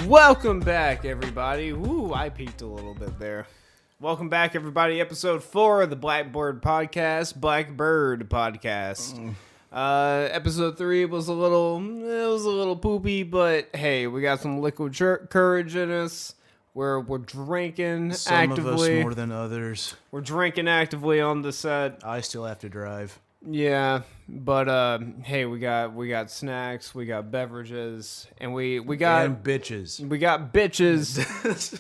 Welcome back, everybody. Woo, I peeked a little bit there. Welcome back, everybody. Episode 4 of the Blackbird Podcast. Episode 3 was a little poopy, but hey, we got some liquid courage in us. We're drinking some actively. Some of us more than others. We're drinking actively on the set. I still have to drive. Yeah, but hey, we got snacks, we got beverages, and we got and bitches. We got bitches.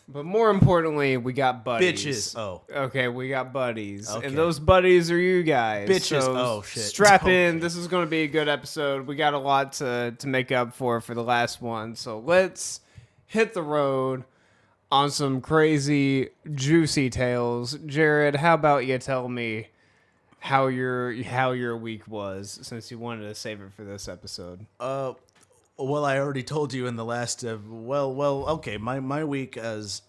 But more importantly, we got buddies. Bitches. Oh. Okay, we got buddies. Okay. And those buddies are you guys. Bitches. So oh, shit. Strap in. This is going to be a good episode. We got a lot to make up for the last one. So let's hit the road on some crazy, juicy tales. Jared, how about you tell me how your week was, since you wanted to save it for this episode? Well, I already told you in the last. Okay. My week has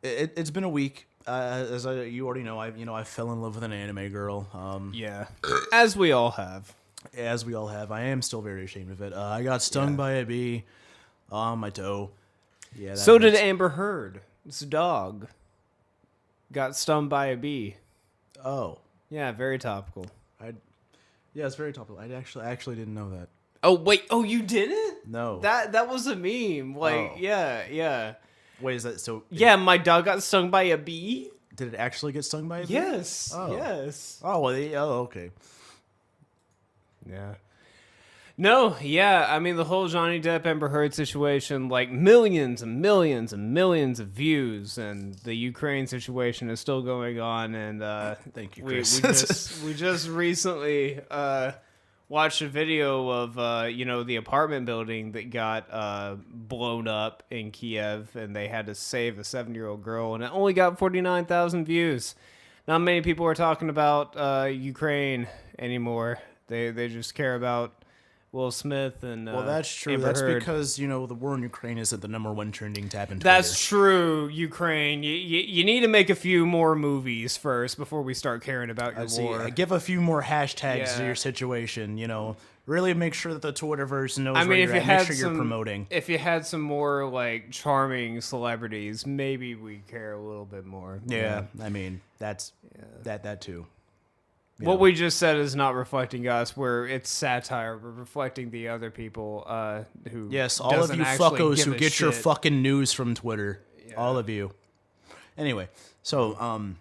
it's been a week. You already know, I fell in love with an anime girl. Yeah, as we all have. As we all have. I am still very ashamed of it. I got stung by a bee on my toe. Yeah. So did Amber Heard. This dog got stung by a bee. Oh. Yeah, very topical. Yeah, it's very topical. I actually didn't know that. Oh wait, you didn't? No. That was a meme. Yeah. Wait, is that so? Yeah, my dog got stung by a bee. Did it actually get stung by a bee? Yes. Oh. Yes. Oh well. Okay. Yeah. No, yeah, I mean, the whole Johnny Depp Amber Heard situation, like millions and millions and millions of views, and the Ukraine situation is still going on, and thank you, Chris. we just recently watched a video of the apartment building that got blown up in Kiev, and they had to save a 7-year-old girl, and it only got 49,000 views. Not many people are talking about Ukraine anymore. They just care about Will Smith and well, that's true. Amber That's Heard. because the war in Ukraine isn't the number one trending tab in Twitter. That's true, Ukraine. You need to make a few more movies first before we start caring about your war. Give a few more hashtags to your situation. Really make sure that the Twitterverse knows where you're at. Make sure you're promoting. If you had some more like charming celebrities, maybe we care a little bit more. Yeah. I mean that too. What we just said is not reflecting us, where it's satire. We're reflecting the other people who. Yes, all of you fuckos who get your fucking news from Twitter. Yeah. All of you. Anyway, so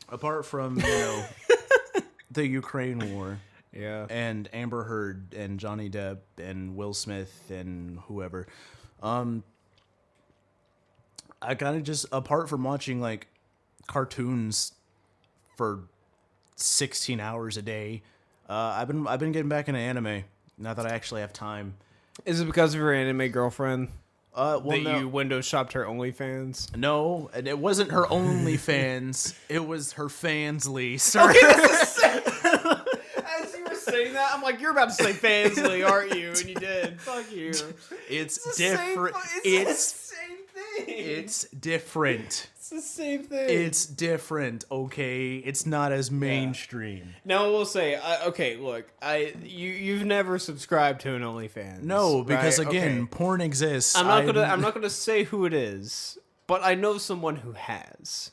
apart from the Ukraine war, and Amber Heard and Johnny Depp and Will Smith and whoever, I kind of just, apart from watching like cartoons for 16 hours a day, I've been getting back into anime now that I actually have time. Is it because of your anime girlfriend? You window shopped her OnlyFans? No, and it wasn't her OnlyFans. It was her Fansly. Sorry. As you were saying that, I'm like, you're about to say Fansly, aren't you? And you did. Fuck you. It's different. It's the same thing. It's different. It's the same thing. It's different, okay? It's not as mainstream. Now I will say, look, you've never subscribed to an OnlyFans. No, because again, porn exists. I'm not gonna say who it is, but I know someone who has,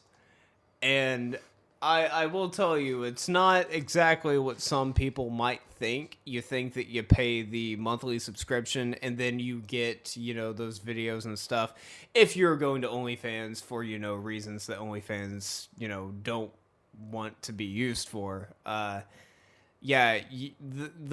and I will tell you, it's not exactly what some people might think. You think that you pay the monthly subscription and then you get, those videos and stuff. If you're going to OnlyFans for, reasons that OnlyFans, don't want to be used for. The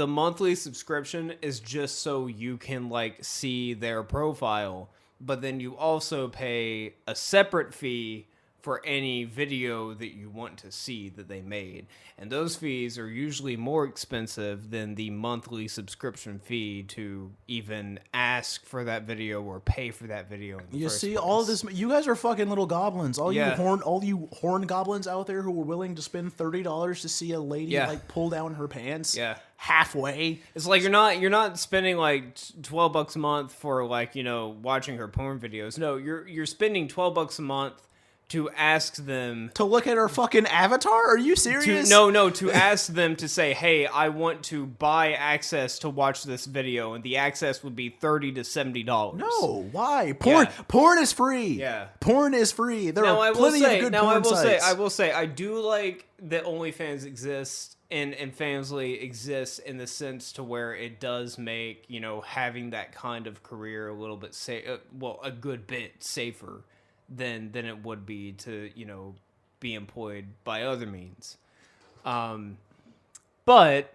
monthly subscription is just so you can, see their profile. But then you also pay a separate fee for any video that you want to see that they made. And those fees are usually more expensive than the monthly subscription fee to even ask for that video or pay for that video. You see, all of this, you guys are fucking little goblins. All you horn goblins out there who were willing to spend $30 to see a lady pull down her pants halfway. It's like you're not spending $12 a month for watching her porn videos. No, you're spending $12 a month to ask them to look at her fucking avatar. Are you serious? To ask them to say, hey, I want to buy access to watch this video, and the access would be $30 to $70. No, why? Porn is free. Yeah, porn is free. There are plenty of good porn sites. I will say, I do like that OnlyFans exists. And Fansly exists in the sense to where it does make, having that kind of career a little bit a good bit safer than it would be to, be employed by other means. But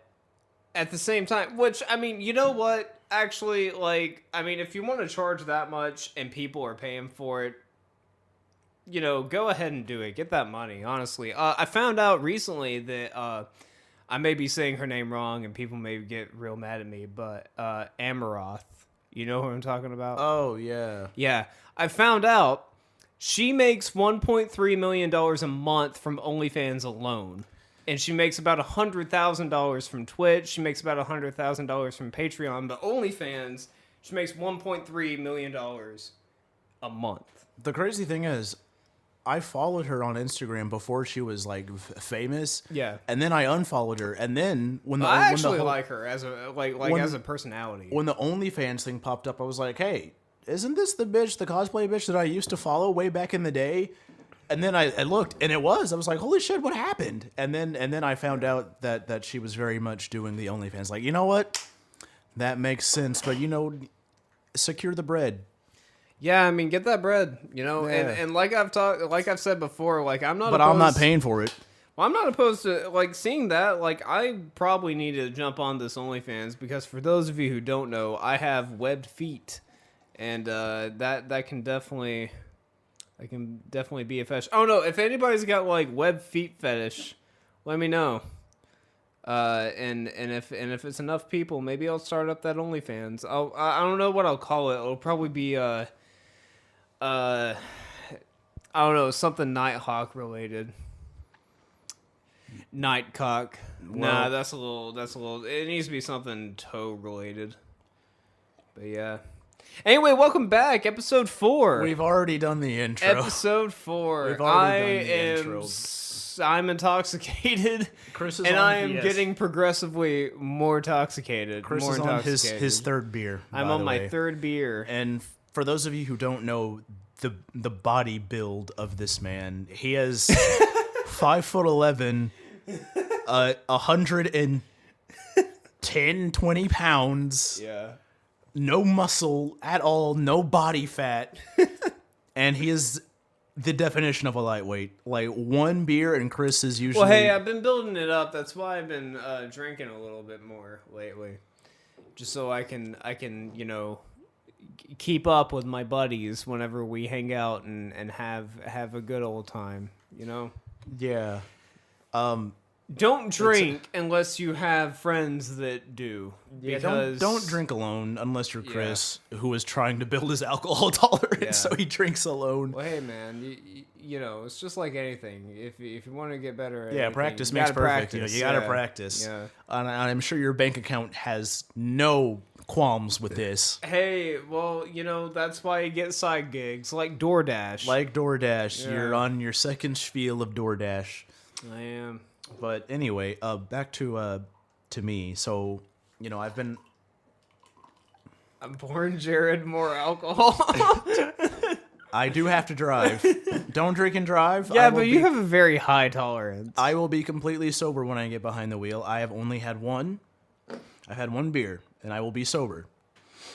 at the same time, which, I mean, you know what? Actually, if you want to charge that much and people are paying for it, go ahead and do it. Get that money, honestly. I found out recently that, I may be saying her name wrong, and people may get real mad at me, but Amaroth, you know who I'm talking about? Oh, yeah. Yeah. I found out she makes $1.3 million a month from OnlyFans alone. And she makes about $100,000 from Twitch. She makes about $100,000 from Patreon. But OnlyFans, she makes $1.3 million a month. The crazy thing is, I followed her on Instagram before she was famous. Yeah. And then I unfollowed her. And then I actually like her as a personality. When the OnlyFans thing popped up, I was like, hey, isn't this the cosplay bitch that I used to follow way back in the day? And then I looked, and it was. I was like, holy shit, what happened? And then I found out that she was very much doing the OnlyFans. Like, you know what? That makes sense. But, secure the bread. Yeah, I mean, get that bread, and like I've said before, I'm not. But I'm not paying for it. Well, I'm not opposed to seeing that. I probably need to jump on this OnlyFans because for those of you who don't know, I have webbed feet, and that can definitely be a fetish. Oh no, if anybody's got webbed feet fetish, let me know. And if it's enough people, maybe I'll start up that OnlyFans. I don't know what I'll call it. It'll probably be I don't know, something Nighthawk related. Nightcock. Nah, that's a little. It needs to be something toe related. But yeah. Anyway, welcome back, episode 4. We've already done the intro. Episode 4. We've already done the intro. I'm intoxicated, Chris is and I am getting progressively more intoxicated. Chris is on his third beer. I'm on my third beer. And for those of you who don't know the body build of this man, he has 5'11", 120 pounds. Yeah. No muscle at all, no body fat, and he is the definition of a lightweight. One beer, and Chris is usually. Well, hey, I've been building it up. That's why I've been drinking a little bit more lately, just so I can keep up with my buddies whenever we hang out and have a good old time. Yeah. Don't drink unless you have friends that do. Yeah, don't drink alone unless you're Chris, who is trying to build his alcohol tolerance, so he drinks alone. Well, hey, man, it's just like anything. If you want to get better at anything, practice makes perfect. You got to practice. Yeah. And I'm sure your bank account has no qualms with this. Hey, well, that's why you get side gigs like DoorDash. You're on your second spiel of DoorDash. I am. But anyway, back to me. So, I'm pouring Jared more alcohol. I do have to drive. Don't drink and drive. Yeah, but you have a very high tolerance. I will be completely sober when I get behind the wheel. I have only had one. I've had one beer, and I will be sober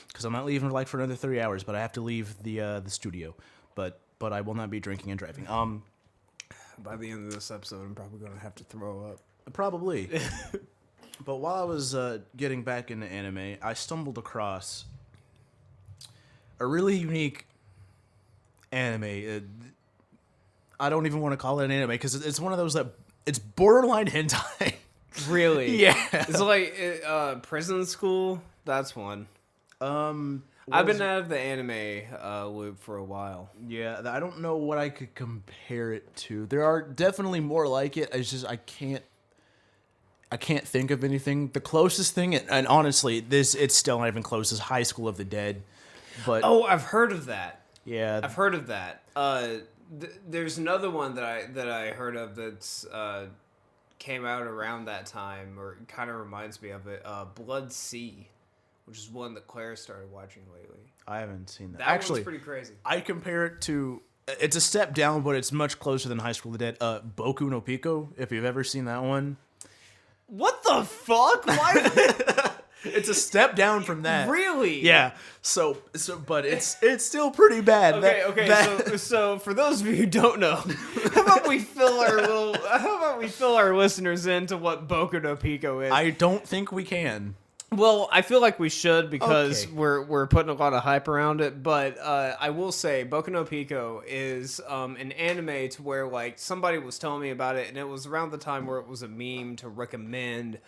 because I'm not leaving for another 3 hours. But I have to leave the studio. But I will not be drinking and driving. By the end of this episode, I'm probably going to have to throw up. Probably. But while I was getting back into anime, I stumbled across a really unique anime. I don't even want to call it an anime because it's one of those that it's borderline hentai. Really? Yeah. It's like Prison School. That's one. I've been out of the anime loop for a while. Yeah, I don't know what I could compare it to. There are definitely more like it. It's just I can't think of anything. The closest thing, and honestly, it's still not even close, is High School of the Dead. But I've heard of that. Yeah, I've heard of that. there's another one that I heard of that's came out around that time, or kind of reminds me of it. Blood Sea, which is one that Claire started watching lately. I haven't seen that. That one's pretty crazy. I compare it to. It's a step down, but it's much closer than High School of the Dead. Boku no Pico, if you've ever seen that one. What the fuck? Why? It's a step down from that. Really? Yeah. So, but it's still pretty bad. Okay. So for those of you who don't know, how about we fill our listeners into what Boku no Pico is? I don't think we can. Well, I feel like we should because we're putting a lot of hype around it. But I will say, Boku no Pico is an anime to where like somebody was telling me about it, and it was around the time where it was a meme to recommend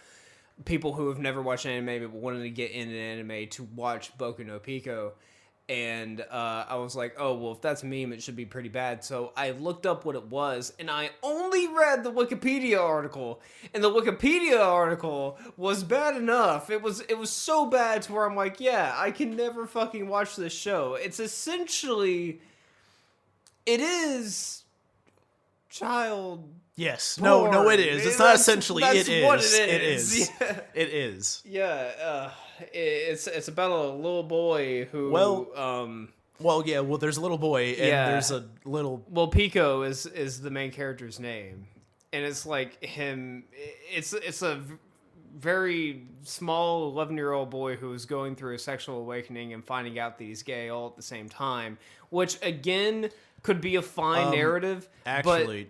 people who have never watched anime but wanted to get into anime to watch Boku no Pico. And I was like, oh, well, if that's a meme, it should be pretty bad. So I looked up what it was, and I only read the Wikipedia article. And the Wikipedia article was bad enough. It was so bad to where I'm like, yeah, I can never fucking watch this show. It's essentially... It is... child... Yes. porn. No, it is. It's not essentially. That's it is. what it is. Yeah. It is. Yeah. It's about a little boy who. Well, yeah. Well, there's a little boy, and there's a little. Well, Pico is the main character's name, and it's like him. It's a very small 11-year-old boy who is going through a sexual awakening and finding out that he's gay all at the same time, which again could be a fine narrative. Actually.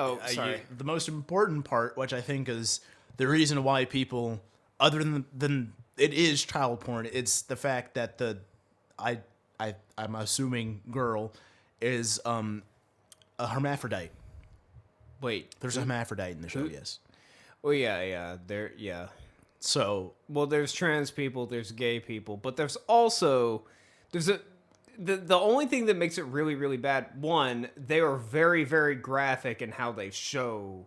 Oh, sorry. The most important part, which I think is the reason why people, other than it is child porn, it's the fact that I'm assuming girl is a hermaphrodite. Wait, there's a hermaphrodite in the show. Yes. Oh yeah. So there's trans people, there's gay people, but there's also The only thing that makes it really, really bad, one, they are very, very graphic in how they show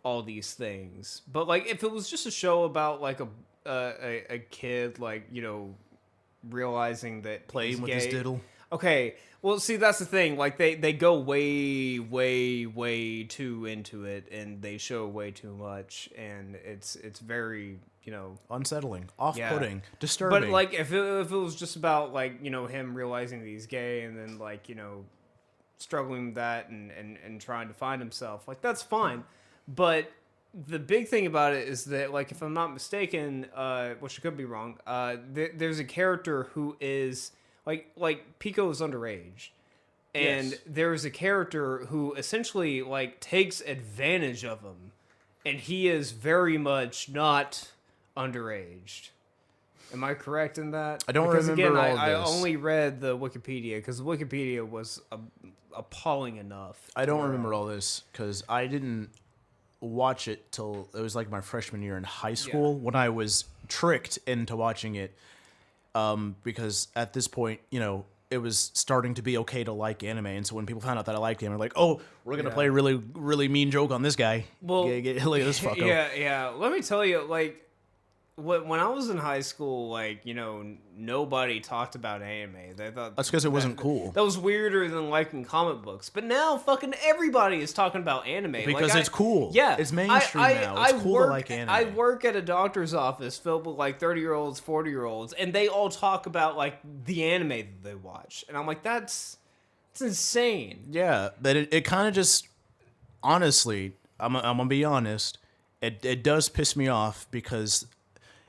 all these things. But like, if it was just a show about like a kid, like, you know, realizing that playing with gay, his diddle. Okay, well, see, that's the thing. Like, they go way, way, way too into it, and they show way too much, and it's very, you know, unsettling, off-putting, disturbing. But like, if it was just about like, you know, him realizing that he's gay and then like, you know, struggling with that and trying to find himself, like, that's fine. But the big thing about it is that, like, if I'm not mistaken, which I could be wrong, there's a character who is like Pico is underage. And there's a character who essentially like takes advantage of him, and he is very much not underage. Am I correct in that? I don't remember again, all I this. only read the Wikipedia because the Wikipedia was appalling enough. I don't remember all this because I didn't watch it till it was like my freshman year in high school when I was tricked into watching it. Because at this point, you know, it was starting to be okay to like anime, and so when people found out that I liked anime, like, oh, we're gonna play a really, really mean joke on this guy. Well, look at this fucko. Yeah. Let me tell you, like, when I was in high school, like, you know, nobody talked about anime. They thought that's because it wasn't cool. That was weirder than liking comic books. But now, fucking everybody is talking about anime because it's cool. Yeah, it's mainstream now. It's cool to like anime. I work at a doctor's office filled with like 30-year-olds, 40-year-olds, and they all talk about like the anime that they watch, and I'm like, that's insane. Yeah, but it kind of just, honestly, I'm gonna be honest, it does piss me off because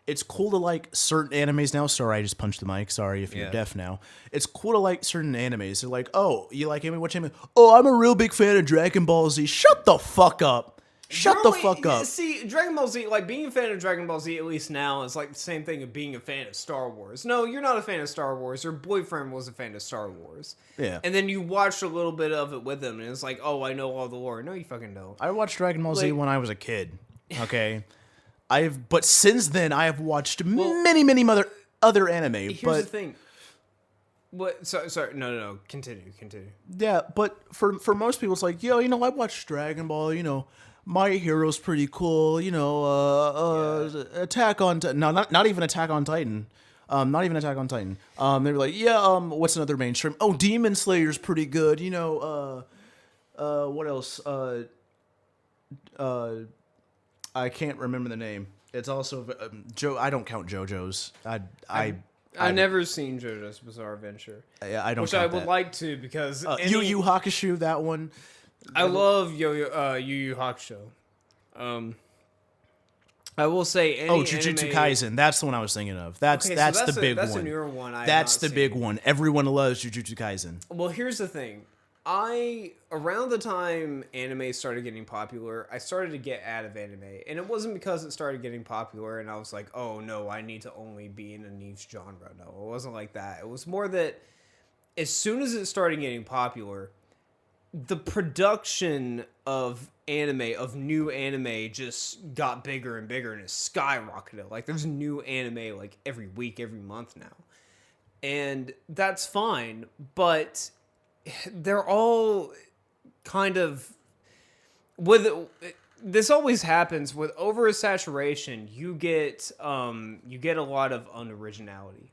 it's cool to like certain animes now. Sorry, I just punched the mic. Sorry if you're deaf now. It's cool to like certain animes. They're like, oh, you like anime? Watch anime? Oh, I'm a real big fan of Dragon Ball Z. Shut the fuck up. Shut the fuck up. See, Dragon Ball Z, like, being a fan of Dragon Ball Z, at least now, is like the same thing of being a fan of Star Wars. No, you're not a fan of Star Wars. Your boyfriend was a fan of Star Wars. Yeah. And then you watched a little bit of it with him, and it's like, oh, I know all the lore. No, you fucking don't. I watched Dragon Ball Z when I was a kid. Okay. But since then, I have watched many other anime. Here's the thing. What? Sorry. No. Continue. Yeah, but for most people, it's like, yo, you know, I watched Dragon Ball. You know, My Hero's pretty cool. You know, Attack on no, not even Attack on Titan. Not even Attack on Titan. They were like, yeah, what's another mainstream? Oh, Demon Slayer's pretty good. You know, what else? I can't remember the name. It's also I don't count JoJo's. I've never seen JoJo's Bizarre Adventure. I don't. Which I would like to because Yu Yu Hakusho, that one. I love Yu Yu Hakusho. I will say any Jujutsu Kaisen. That's the one I was thinking of. That's the big one. That's a newer one. That's the big one. Everyone loves Jujutsu Kaisen. Well, here's the thing. Around the time anime started getting popular, I started to get out of anime. And it wasn't because it started getting popular and I was like, oh no, I need to only be in a niche genre. No, it wasn't like that. It was more that as soon as it started getting popular, the production of new anime just got bigger and bigger and it skyrocketed. Like there's new anime like every week, every month now. And that's fine, but they're all kind of this always happens with oversaturation. You get a lot of unoriginality.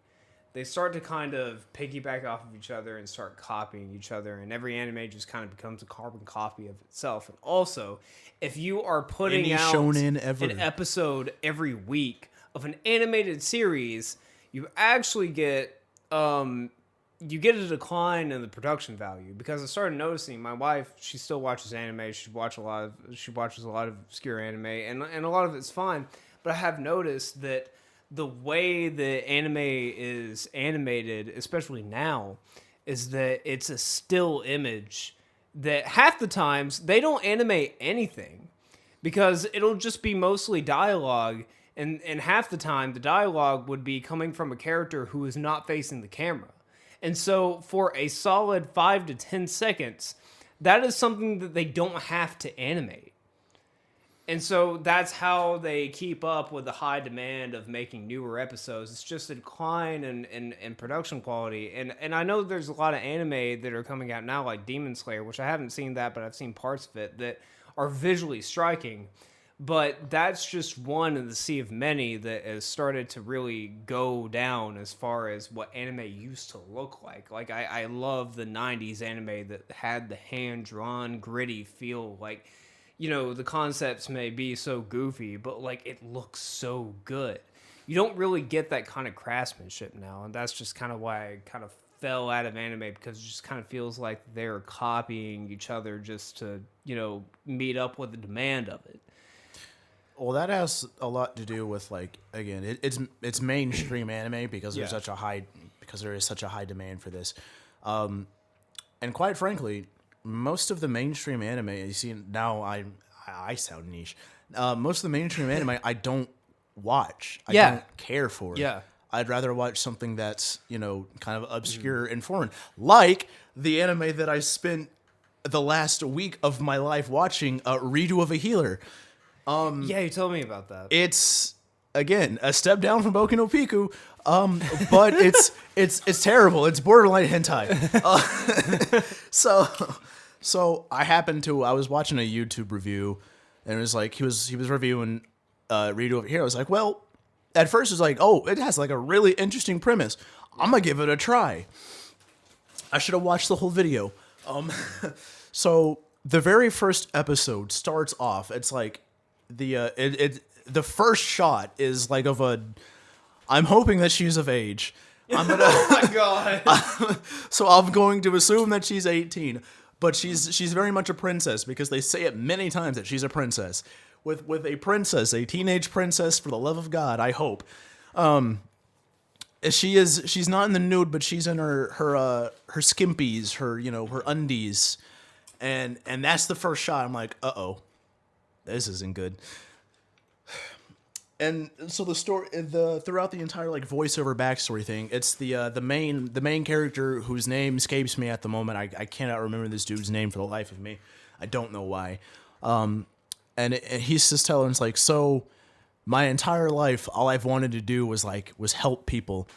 They start to kind of piggyback off of each other and start copying each other, and every anime just kind of becomes a carbon copy of itself. And also, if you are putting out an episode every week of an animated series, you actually get a decline in the production value. Because I started noticing my wife, she still watches anime. She watches a lot of obscure anime, and a lot of it's fine. But I have noticed that the way the anime is animated, especially now, is that it's a still image that half the times they don't animate anything because it'll just be mostly dialogue, and half the time the dialogue would be coming from a character who is not facing the camera. And so for a solid 5 to 10 seconds, that is something that they don't have to animate. And so that's how they keep up with the high demand of making newer episodes. It's just a decline in production quality. And I know there's a lot of anime that are coming out now, like Demon Slayer, which I haven't seen that, but I've seen parts of it, that are visually striking. But that's just one in the sea of many that has started to really go down as far as what anime used to look like. Like, I love the 90s anime that had the hand-drawn, gritty feel. Like, you know, the concepts may be so goofy, but, like, it looks so good. You don't really get that kind of craftsmanship now, and that's just kind of why I kind of fell out of anime, because it just kind of feels like they're copying each other just to, you know, meet up with the demand of it. Well, that has a lot to do with, like, again, it's mainstream anime because there is such a high demand for this, and quite frankly, most of the mainstream anime you see now, I sound niche. Most of the mainstream anime I don't watch. I don't care for it. Yeah, I'd rather watch something that's, you know, kind of obscure and foreign, like the anime that I spent the last week of my life watching, Redo of a Healer. Yeah, you told me about that. It's, again, a step down from Boku no Pico, but it's terrible. It's borderline hentai. So I was watching a YouTube review, and it was like he was reviewing Redo Over Here. I was like, well, at first it was like, oh, it has like a really interesting premise. I'm gonna give it a try. I should have watched the whole video. So the very first episode starts off. It's like the first shot is like of a. I'm hoping that she's of age. Oh my god! So I'm going to assume that she's 18, but she's very much a princess because they say it many times that she's a princess. With a princess, a teenage princess, for the love of God, I hope. She's not in the nude, but she's in her skimpies, her undies, and that's the first shot. I'm like, uh-oh, this isn't good. And so the story, throughout the entire like voiceover backstory thing, it's the main character whose name escapes me at the moment. I cannot remember this dude's name for the life of me. I don't know why. And he's just telling us like, so my entire life, all I've wanted to do was help people.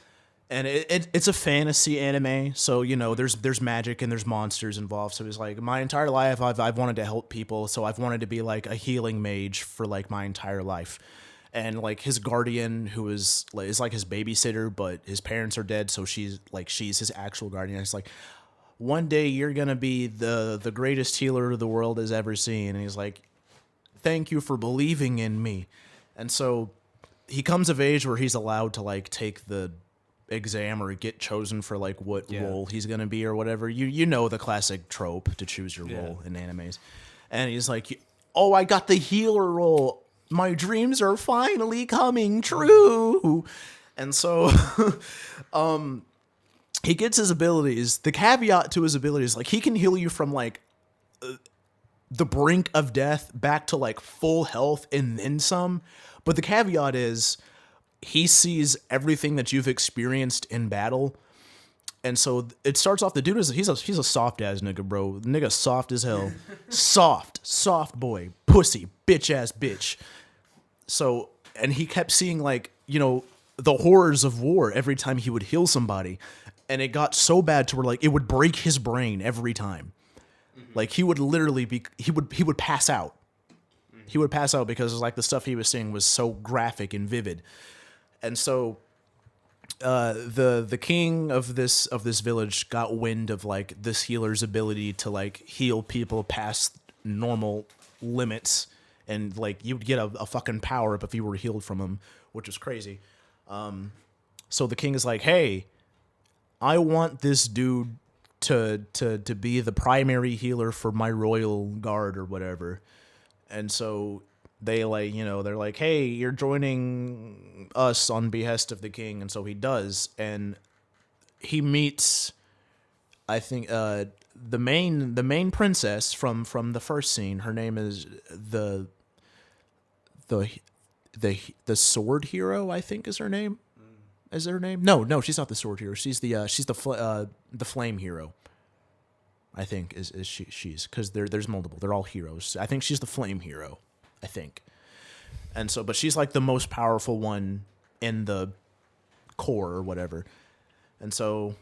And it's a fantasy anime, so, you know, there's magic and there's monsters involved. So it's like, my entire life I've wanted to help people, so I've wanted to be like a healing mage for like my entire life. and like his guardian, who is like his babysitter, but his parents are dead, so she's his actual guardian. It's like, one day you're gonna be the greatest healer the world has ever seen. And he's like, thank you for believing in me. And so he comes of age where he's allowed to like take the exam or get chosen for like what role he's gonna be or whatever. You know the classic trope to choose your role in animes. And he's like, oh, I got the healer role. My dreams are finally coming true. And so he gets his abilities. The caveat to his abilities, like, he can heal you from like the brink of death back to like full health and then some. But the caveat is he sees everything that you've experienced in battle. And so it starts off, the dude is he's a soft ass nigga, bro. Nigga soft as hell. soft boy, pussy, bitch ass bitch. So, and he kept seeing like, you know, the horrors of war every time he would heal somebody. And it got so bad to where like it would break his brain every time. Like he would literally he would pass out. He would pass out because like the stuff he was seeing was so graphic and vivid. And so the king of this village got wind of like this healer's ability to like heal people past normal limits, and like you'd get a fucking power up if you were healed from him, which was crazy. So the king is like, hey, I want this dude to be the primary healer for my royal guard or whatever. And so they like, you know, they're like, hey, you're joining us on behest of the king. And so he does. And he meets, I think, the main princess from the first scene. Her name is the sword hero, I think is her name. Is her name? No, she's not the sword hero. She's the flame hero. I think is she's because there's multiple. They're all heroes. I think she's the flame hero. I think. And so, but she's like the most powerful one in the core or whatever. And so,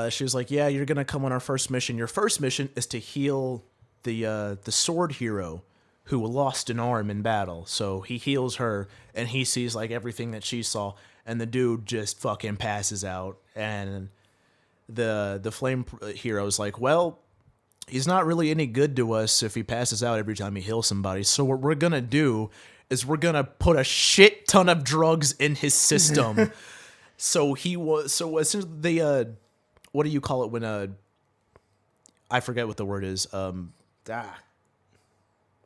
she was like, "Yeah, you're gonna come on our first mission. Your first mission is to heal the sword hero who lost an arm in battle." So he heals her, and he sees like everything that she saw, and the dude just fucking passes out. And the flame hero's like, well, he's not really any good to us if he passes out every time he heals somebody. So what we're gonna do is we're gonna put a shit ton of drugs in his system. So essentially they what do you call it when I forget what the word is.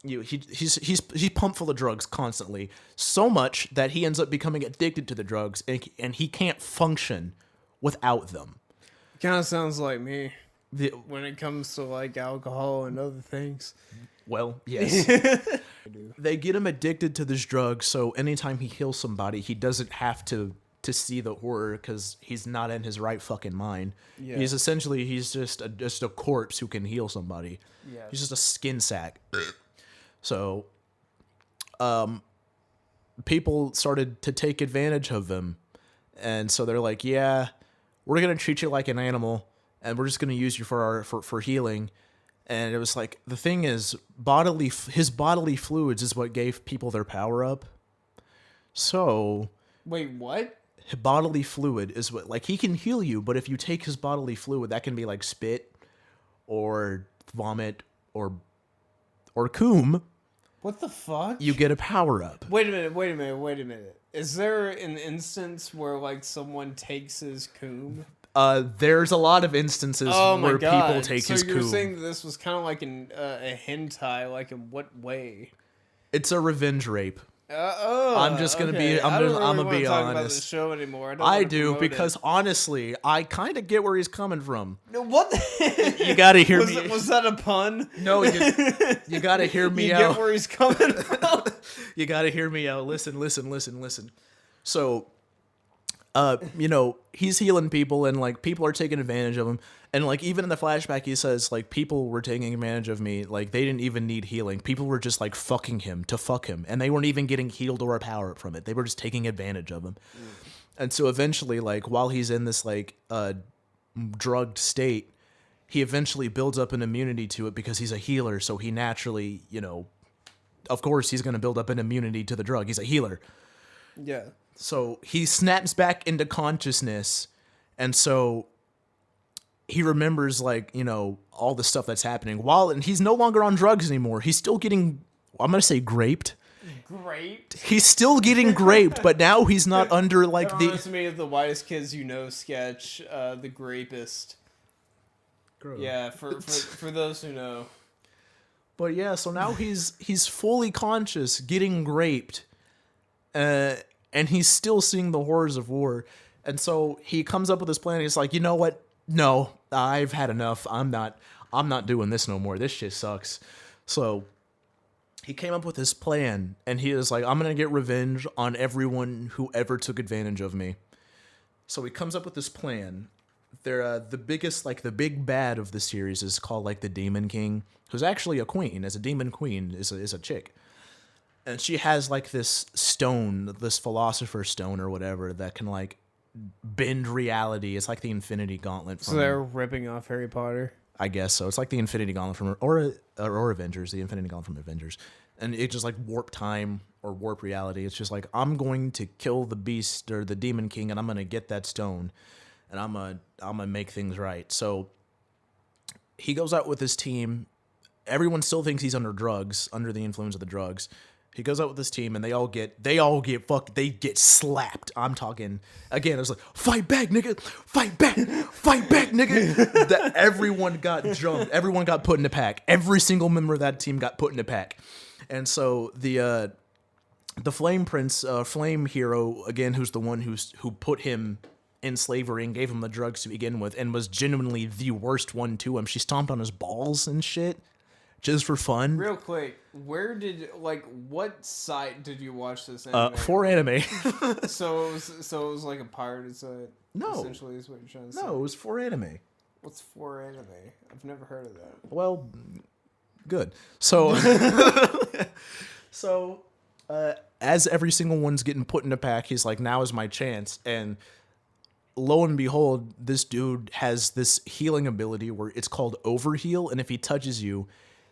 He's pumped full of drugs constantly, so much that he ends up becoming addicted to the drugs, and he can't function without them. Kind of sounds like me when it comes to like alcohol and other things. Well, yes. They get him addicted to this drug, so anytime he heals somebody, he doesn't have to see the horror because he's not in his right fucking mind. Yeah. He's just a corpse who can heal somebody. Yeah. He's just a skin sack. So, people started to take advantage of him, and so they're like, "Yeah, we're gonna treat you like an animal, and we're just gonna use you for healing." And it was like, the thing is, his bodily fluids is what gave people their power up. So, wait, what? Bodily fluid is what, like, he can heal you, but if you take his bodily fluid, that can be like spit, or vomit, or coom. What the fuck? You get a power up. Wait a minute. Is there an instance where like someone takes his coom? There's a lot of instances where people take his coom. So you're saying that this was kind of like a hentai, like in what way? It's a revenge rape. I'm just gonna be. I'm gonna be honest. About the show anymore. I do because honestly, I kind of get where he's coming from. What? You gotta hear me. Was that a pun? No, you gotta hear me out. You get where he's coming from. You gotta hear me out. Listen. So, you know, he's healing people, and like people are taking advantage of him. And like even in the flashback, he says like people were taking advantage of me. Like they didn't even need healing. People were just like fucking him to fuck him, and they weren't even getting healed or a power up from it. They were just taking advantage of him. And so eventually, like while he's in this like drugged state, he eventually builds up an immunity to it because he's a healer. So he naturally, you know, of course he's going to build up an immunity to the drug. He's a healer. Yeah. So he snaps back into consciousness, and so he remembers, like, you know, all the stuff that's happening. And he's no longer on drugs anymore. He's still getting, I'm going to say graped. Great. He's still getting graped, but now he's not under, like, that reminds me of the Whitest Kids You Know sketch, The Grapist. Gross. Yeah, for those who know. But yeah, so now he's fully conscious, getting graped, and he's still seeing the horrors of war. And so he comes up with this plan. He's like, you know what? No, I've had enough. I'm not doing this no more. This shit sucks. So he came up with this plan, and he is like, I'm going to get revenge on everyone who ever took advantage of me. So he comes up with this plan. They're the biggest, like, the big bad of the series is called, like, the Demon King, who's actually a queen. As a demon queen is a chick. And she has, like, this stone, this philosopher's stone or whatever, that can, like, bend reality. It's like the Infinity Gauntlet. So they're ripping off Harry Potter? I guess so. It's like the Infinity Gauntlet from, or Avengers, the Infinity Gauntlet from Avengers. And it just, like, warp time or warp reality. It's just like, I'm going to kill the beast or the Demon King, and I'm going to get that stone, and I'm gonna make things right. So he goes out with his team. Everyone still thinks he's under drugs, under the influence of the drugs. He goes out with his team, and they all get slapped. I'm talking again. I was like, fight back, nigga, fight back, nigga. Everyone got jumped. Everyone got put in a pack. Every single member of that team got put in a pack. And so the Flame Prince, Flame Hero, again, who's the one who put him in slavery and gave him the drugs to begin with, and was genuinely the worst one to him. She stomped on his balls and shit, just for fun. Real quick, what site did you watch this anime? 4anime. So it was like a pirated site. No, essentially is what you're trying to say. No, it was 4anime. What's 4anime? I've never heard of that. Well, good. So, as every single one's getting put in a pack, he's like, now is my chance. And lo and behold, this dude has this healing ability where it's called overheal. And if he touches you,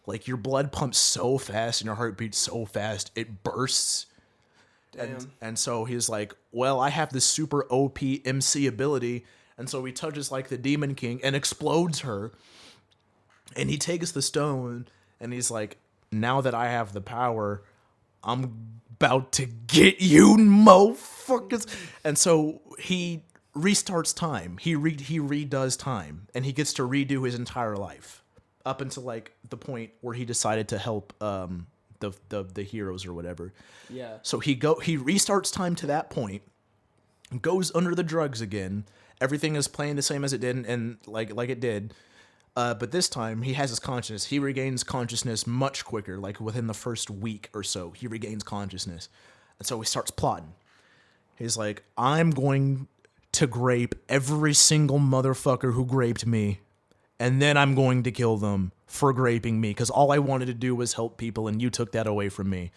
like, your blood pumps so fast and your heart beats so fast, it bursts. Damn. And so he's like, well, I have this super OP MC ability. And so he touches, like, the Demon King and explodes her. And he takes the stone and he's like, now that I have the power, I'm about to get you, motherfuckers. And so he restarts time. He redoes time, and he gets to redo his entire life up until, like, the point where he decided to help the heroes or whatever. Yeah. So he restarts time to that point, goes under the drugs again. Everything is playing the same as it did, and like it did. But this time he has his consciousness. He regains consciousness much quicker, like within the first week or so. He regains consciousness, and so he starts plotting. He's like, I'm going to grape every single motherfucker who graped me, and then I'm going to kill them for graping me, because all I wanted to do was help people, and you took that away from me.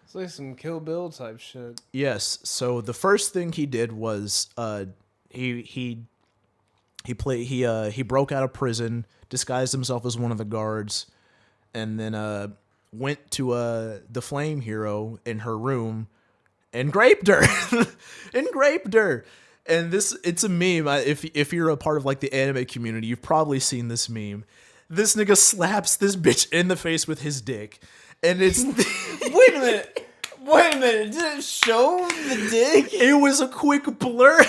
It's like some Kill Bill type shit. Yes. So the first thing he did was he broke out of prison, disguised himself as one of the guards, and then went to the Flame Hero in her room and graped her. And it's a meme. If you're a part of, like, the anime community, you've probably seen this meme. This nigga slaps this bitch in the face with his dick, and it's Wait a minute. Did it show the dick? It was a quick blur,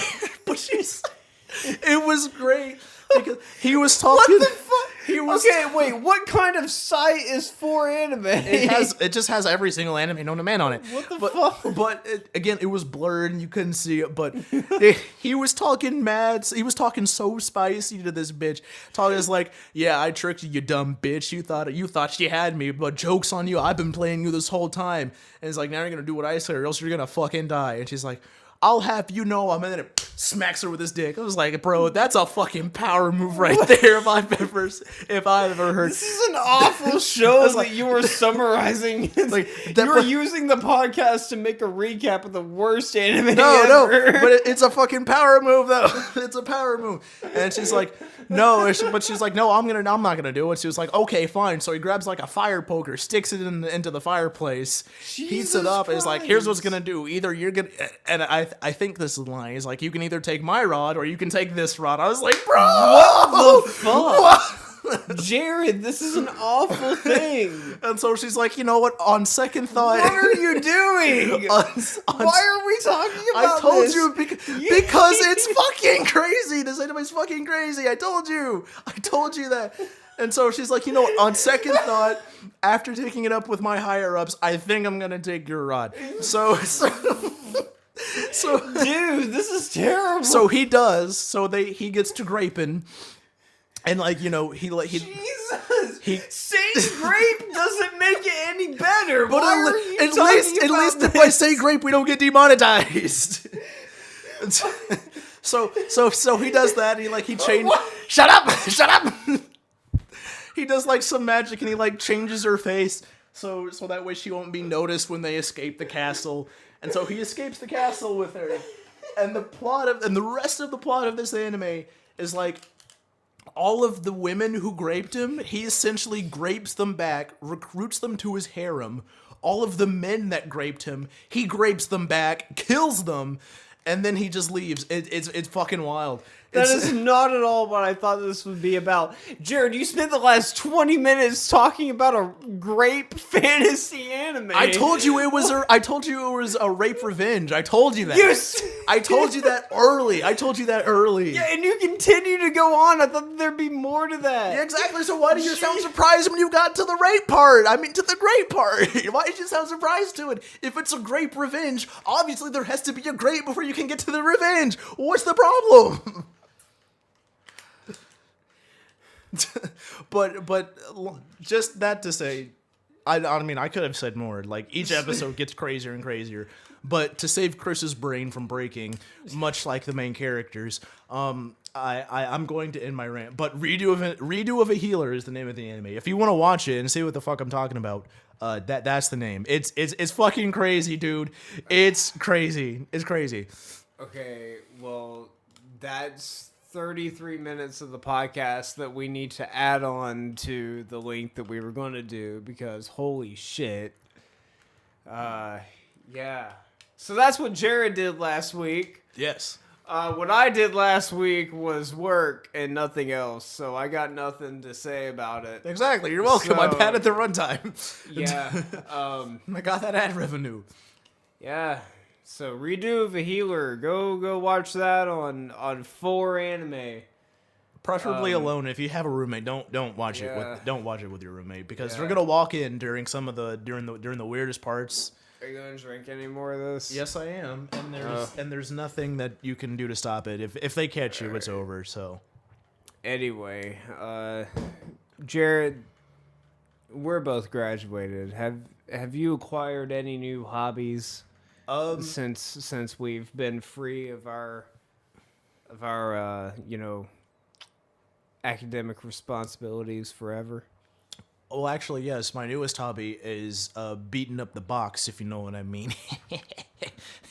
but it was great because he was talking. What the fuck? Okay, wait. What kind of site is 4anime? It just has every single anime known to man on it. What the fuck? But again, it was blurred and you couldn't see it. But he was talking mad. He was talking so spicy to this bitch. Talking as like, yeah, I tricked you, you dumb bitch. You thought she had me, but joke's on you. I've been playing you this whole time. And it's like, now you're gonna do what I say, or else you're gonna fucking die. And she's like, I'll have you know, and then it smacks her with his dick. I was like, bro, that's a fucking power move right there. If I've ever heard. This is an awful show that you were summarizing. Like you were using the podcast to make a recap of the worst anime ever. No, but it's a fucking power move though. It's a power move. And she's like, no, but she's like, no, I'm not gonna do it. She was like, okay, fine. So he grabs like a fire poker, sticks it into the fireplace, heats it up, and is like, here's what's gonna do. Either you're gonna, and I think this is the line. He's like, you can either take my rod or you can take this rod. I was like, bro, what the fuck? What? Jared, this is an awful thing. And so she's like, you know what? On second thought, what are you doing? Why are we talking about I told this? you because it's fucking crazy. This anime's fucking crazy. I told you that. And so she's like, you know what? On second thought, after taking it up with my higher ups, I think I'm gonna take your rod. So dude, this is terrible. So he does. So he gets to graping. And like, you know, Jesus! Saying grape doesn't make it any better. But at least if I say grape, we don't get demonetized. so he does that. He changes. Shut up! He does like some magic, and he like changes her face so that way she won't be noticed when they escape the castle. And so he escapes the castle with her. And the rest of the plot of this anime is like, all of the women who graped him, he essentially grapes them back, recruits them to his harem. All of the men that graped him, he grapes them back, kills them, and then he just leaves. It's fucking wild. That is not at all what I thought this would be about. Jared, you spent the last 20 minutes talking about a grape fantasy anime. I told you it was a rape revenge. I told you that. I told you that early. Yeah, and you continue to go on. I thought there'd be more to that. Yeah, exactly. So why did you sound surprised when you got to the rape part? I mean, to the grape part. Why did you sound surprised to it? If it's a grape revenge, obviously there has to be a grape before you can get to the revenge. What's the problem? but just that to say, I mean, I could have said more. Like, each episode gets crazier and crazier. But to save Chris's brain from breaking, much like the main characters, I'm going to end my rant. But Redo of a Healer is the name of the anime. If you want to watch it and see what the fuck I'm talking about, that's the name. It's fucking crazy, dude. It's crazy. It's crazy. Okay, well, that's 33 minutes of the podcast that we need to add on to the link that we were going to do, because holy shit. Yeah. So that's what Jared did last week. Yes. What I did last week was work and nothing else, so I got nothing to say about it. Exactly. You're welcome. I'm bad at the runtime. Yeah. I got that ad revenue. Yeah. So Redo of a Healer, go watch that on 4Anime. Preferably alone. If you have a roommate, don't watch it. Don't watch it with your roommate, because they're gonna walk in during the weirdest parts. Are you gonna drink any more of this? Yes, I am. And there's nothing that you can do to stop it. If they catch you, it's over. So anyway, Jared, we're both graduated. Have you acquired any new hobbies? Since we've been free of our academic responsibilities forever. Well, actually, yes. My newest hobby is beating up the box, if you know what I mean.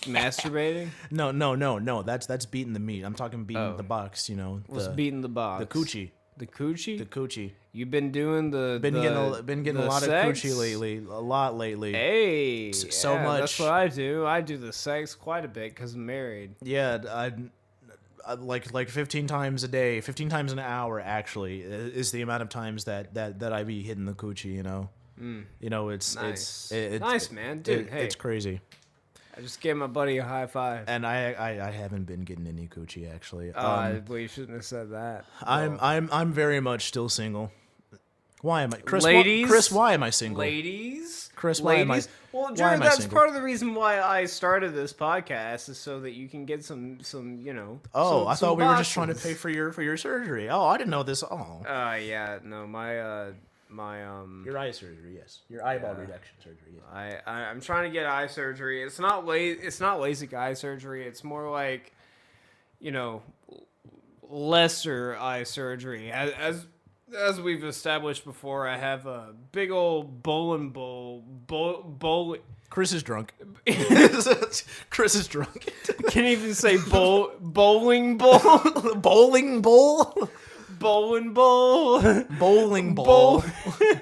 Masturbating? No. That's beating the meat. I'm talking beating the box. You know, what's beating the box? The coochie. The coochie? The coochie. You've been doing been getting a lot sex? of coochie lately. A lot lately. Hey, so much. That's what I do. I do the sex quite a bit because I'm married. Yeah, I like 15 times a day, 15 times an hour. Actually, is the amount of times that I be hitting the coochie. You know, you know, it's nice. It's nice, man, dude. Hey, it's crazy. I just gave my buddy a high five. And I haven't been getting any coochie, actually. Well, you shouldn't have said that. I'm very much still single. Why am I, Chris? Ladies, Chris, why am I single? Ladies, Chris, why am I? Well, Jared, that's part of the reason why I started this podcast, is so that you can get some you know. Oh, I thought we were just trying to pay for your surgery. Oh, I didn't know this. Oh. Yeah, no, my your eye surgery, yes. Your eyeball reduction surgery. Yes. I'm trying to get eye surgery. It's not LASIK eye surgery. It's more like, lesser eye surgery. As we've established before, I have a big old bowling ball. Chris is drunk. Chris is drunk. Can't even say bowling ball. Bowling bowl. Bowling ball. Bowling ball.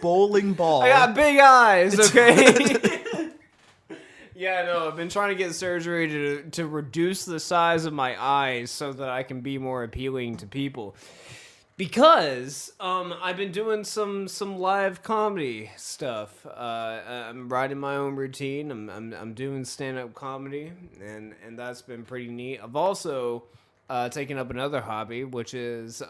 Bowling ball. I got big eyes, okay? Yeah, no, I've been trying to get surgery to reduce the size of my eyes so that I can be more appealing to people. Because I've been doing some live comedy stuff. I'm writing my own routine. I'm doing stand-up comedy, and that's been pretty neat. I've also taken up another hobby, which is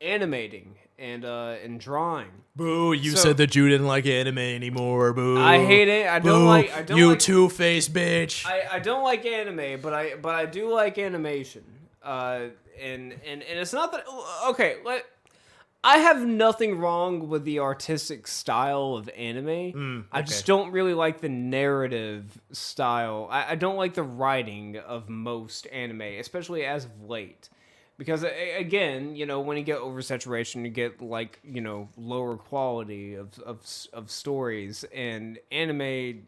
animating and drawing. Boo! You said that you didn't like anime anymore. Boo! I hate it. I don't like. You two-faced bitch. I don't like anime, but I do like animation. And it's not that okay. I have nothing wrong with the artistic style of anime. I just don't really like the narrative style. I don't like the writing of most anime, especially as of late. Because, again, when you get oversaturation, you get, lower quality of stories. And anime,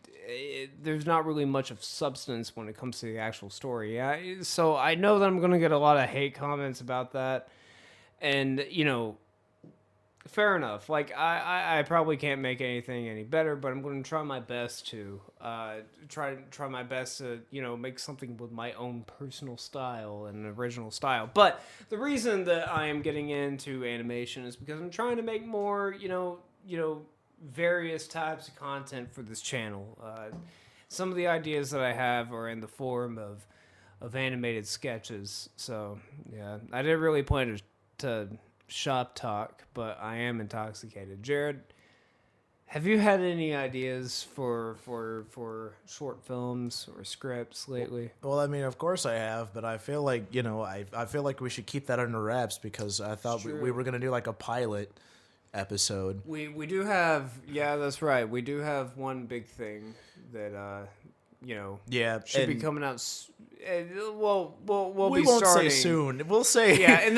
there's not really much of substance when it comes to the actual story. So I know that I'm going to get a lot of hate comments about that. And, fair enough. I probably can't make anything any better, but I'm going to try my best to try my best to make something with my own personal style and original style. But the reason that I am getting into animation is because I'm trying to make more various types of content for this channel. Some of the ideas that I have are in the form of animated sketches. So yeah, I didn't really plan to shop talk, but I am intoxicated. Jared, have you had any ideas for short films or scripts lately? Well, I mean, of course I have, but I feel like I feel like we should keep that under wraps because I thought we were gonna do like a pilot episode. We do have, yeah, that's right. We do have one big thing that should be coming out. We'll we be won't starting say soon. We'll say in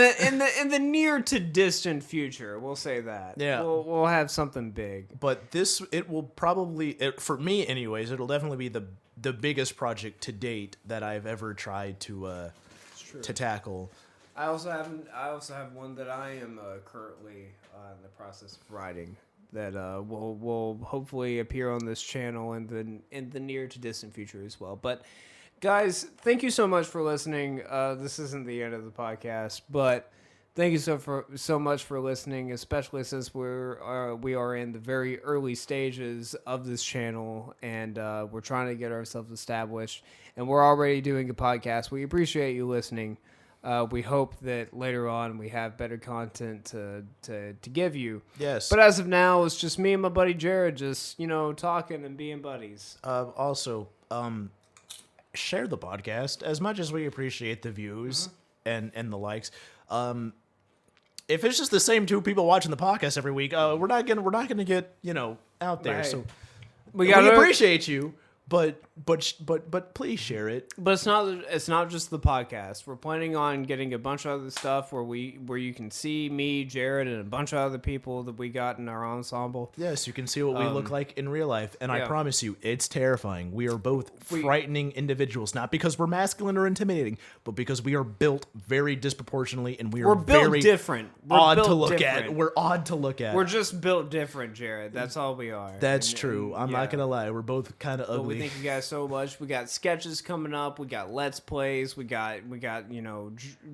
the near to distant future. We'll say that. Yeah, we'll have something big. But it will probably for me anyways. It'll definitely be the biggest project to date that I've ever tried to tackle. I also have one that I am currently in the process of writing that will hopefully appear on this channel in the near to distant future as well. But guys, thank you so much for listening. This isn't the end of the podcast, but thank you so much for listening, especially since we are in the very early stages of this channel, and we're trying to get ourselves established, and we're already doing a podcast. We appreciate you listening. We hope that later on we have better content to give you. Yes. But as of now, it's just me and my buddy Jared just, talking and being buddies. Also, share the podcast as much as we appreciate the views and the likes. If it's just the same two people watching the podcast every week, we're not gonna get out there. Right. So we appreciate you. But please share it. But it's not just the podcast. We're planning on getting a bunch of other stuff where you can see me, Jared, and a bunch of other people that we got in our ensemble. Yes, you can see what we look like in real life, and I promise you, it's terrifying. We are both frightening individuals, not because we're masculine or intimidating, but because we are built very disproportionately, and we're built very different. Odd to look at. We're odd to look at. We're just built different, Jared. That's all we are. That's true. I'm not gonna lie. We're both kind of ugly. We thank you guys so much. We got sketches coming up. We got Let's Plays. We got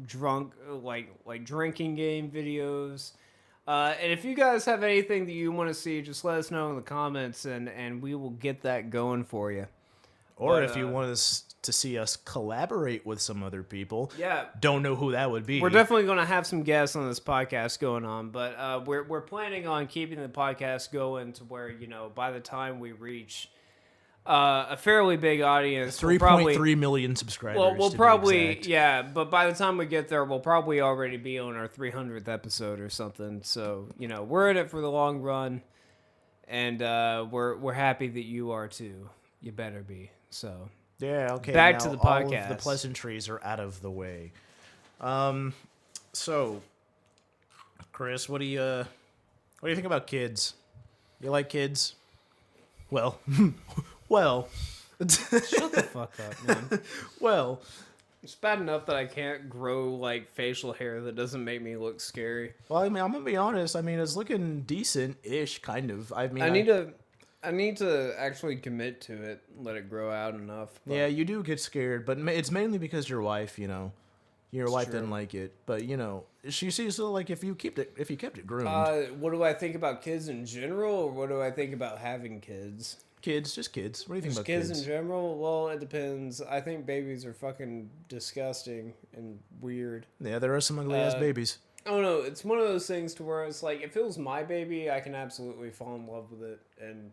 drunk like drinking game videos. And if you guys have anything that you want to see, just let us know in the comments, and we will get that going for you. Or if you want us to see us collaborate with some other people, don't know who that would be. We're definitely going to have some guests on this podcast going on, but we're planning on keeping the podcast going to where by the time we reach a fairly big audience. 3.3 million subscribers. Well, we'll probably, yeah, but by the time we get there, we'll probably already be on our 300th episode or something. So, we're in it for the long run, and we're happy that you are too. You better be. So, yeah, okay. Back to the podcast. All of the pleasantries are out of the way. So, Chris, what do you think about kids? You like kids? Well, shut the fuck up, man. Well, it's bad enough that I can't grow facial hair that doesn't make me look scary. Well, I'm gonna be honest. It's looking decent-ish, kind of. I need to actually commit to it, let it grow out enough. But... Yeah, you do get scared, but it's mainly because your wife, your wife didn't like it. But she sees if you kept it groomed. What do I think about kids in general, or what do I think about having kids? Just kids. What do you think about kids in general? Well, it depends. I think babies are fucking disgusting and weird. Yeah, there are some ugly ass babies. Oh no, it's one of those things to where it's if it was my baby, I can absolutely fall in love with it and